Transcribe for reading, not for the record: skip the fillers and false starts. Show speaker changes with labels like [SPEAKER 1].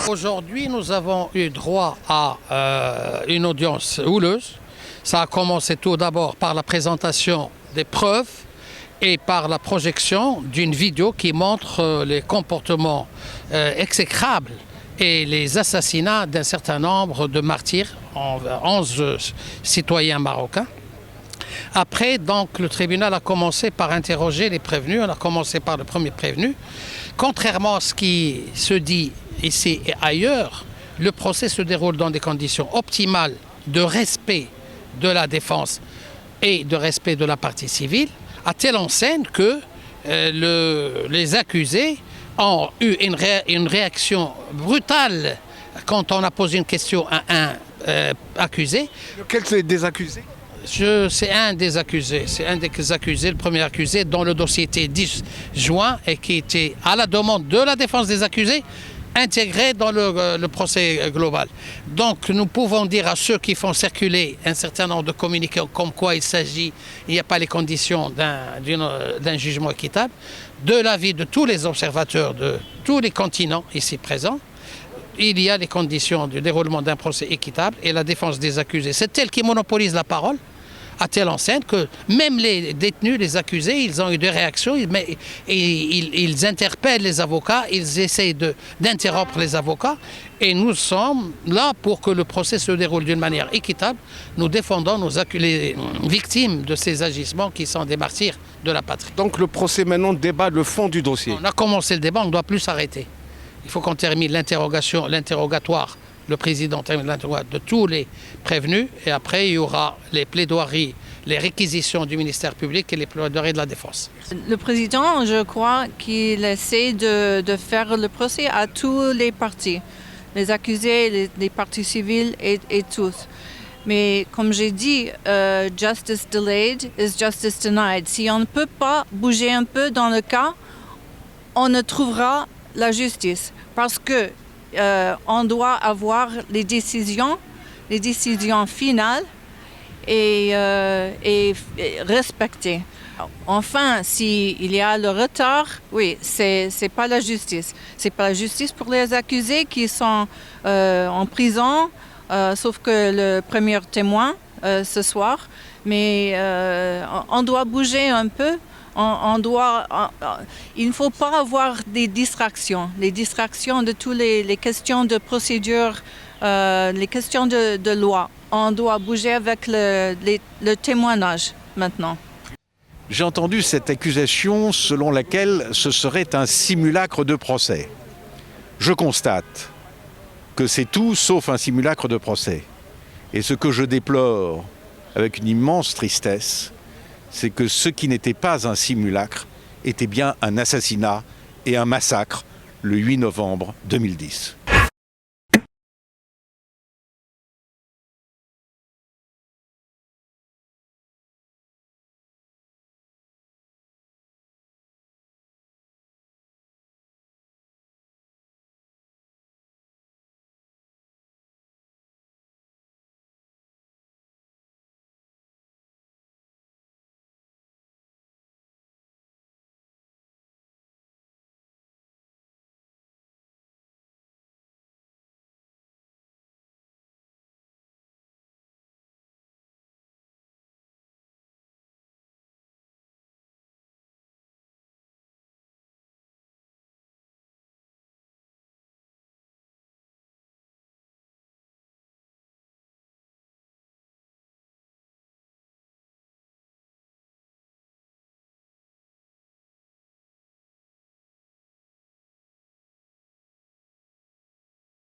[SPEAKER 1] Aujourd'hui, nous avons eu droit à une audience houleuse. Ça a commencé tout d'abord par la présentation des preuves et par la projection d'une vidéo qui montre les comportements exécrables et les assassinats d'un certain nombre de martyrs, 11 citoyens marocains. Après, donc, le tribunal a commencé par interroger les prévenus. On a commencé par le premier prévenu. Contrairement à ce qui se dit ici et ailleurs, le procès se déroule dans des conditions optimales de respect de la défense et de respect de la partie civile, à telle enseigne que les accusés ont eu une réaction brutale quand on a posé une question à un accusé.
[SPEAKER 2] Lequel des accusés?
[SPEAKER 1] C'est un des accusés, le premier accusé dont le dossier était disjoint et qui était à la demande de la défense des accusés intégré dans le procès global. Donc nous pouvons dire à ceux qui font circuler un certain nombre de communiqués comme quoi il n'y a pas les conditions d'un jugement équitable, de l'avis de tous les observateurs de tous les continents ici présents, il y a les conditions du déroulement d'un procès équitable et la défense des accusés. C'est elle qui monopolise la parole, à telle enseigne que même les détenus, les accusés, ils ont eu des réactions, ils interpellent les avocats, ils essayent d'interrompre les avocats. Et nous sommes là pour que le procès se déroule d'une manière équitable. Nous défendons les victimes de ces agissements qui sont des martyrs de la patrie.
[SPEAKER 2] Donc le procès maintenant débat le fond du dossier.
[SPEAKER 1] On a commencé le débat, on ne doit plus s'arrêter. Il faut qu'on termine l'interrogatoire. Le président termine l'interrogatoire de tous les prévenus et après il y aura les plaidoiries, les réquisitions du ministère public et les plaidoiries de la défense.
[SPEAKER 3] Le président, je crois qu'il essaie de faire le procès à tous les partis, les accusés, les partis civils et tous. Mais comme j'ai dit, justice delayed is justice denied. Si on ne peut pas bouger un peu dans le cas, on ne trouvera la justice parce que on doit avoir les décisions finales et respectées. Enfin, s'il y a le retard, oui, c'est pas la justice. C'est pas la justice pour les accusés qui sont en prison, sauf que le premier témoin ce soir. Mais on doit bouger un peu. Il ne faut pas avoir des distractions. Les distractions de toutes les questions de procédure, les questions de loi. On doit bouger avec le témoignage maintenant.
[SPEAKER 2] J'ai entendu cette accusation selon laquelle ce serait un simulacre de procès. Je constate que c'est tout sauf un simulacre de procès. Et ce que je déplore avec une immense tristesse, c'est que ce qui n'était pas un simulacre était bien un assassinat et un massacre le 8 novembre 2010.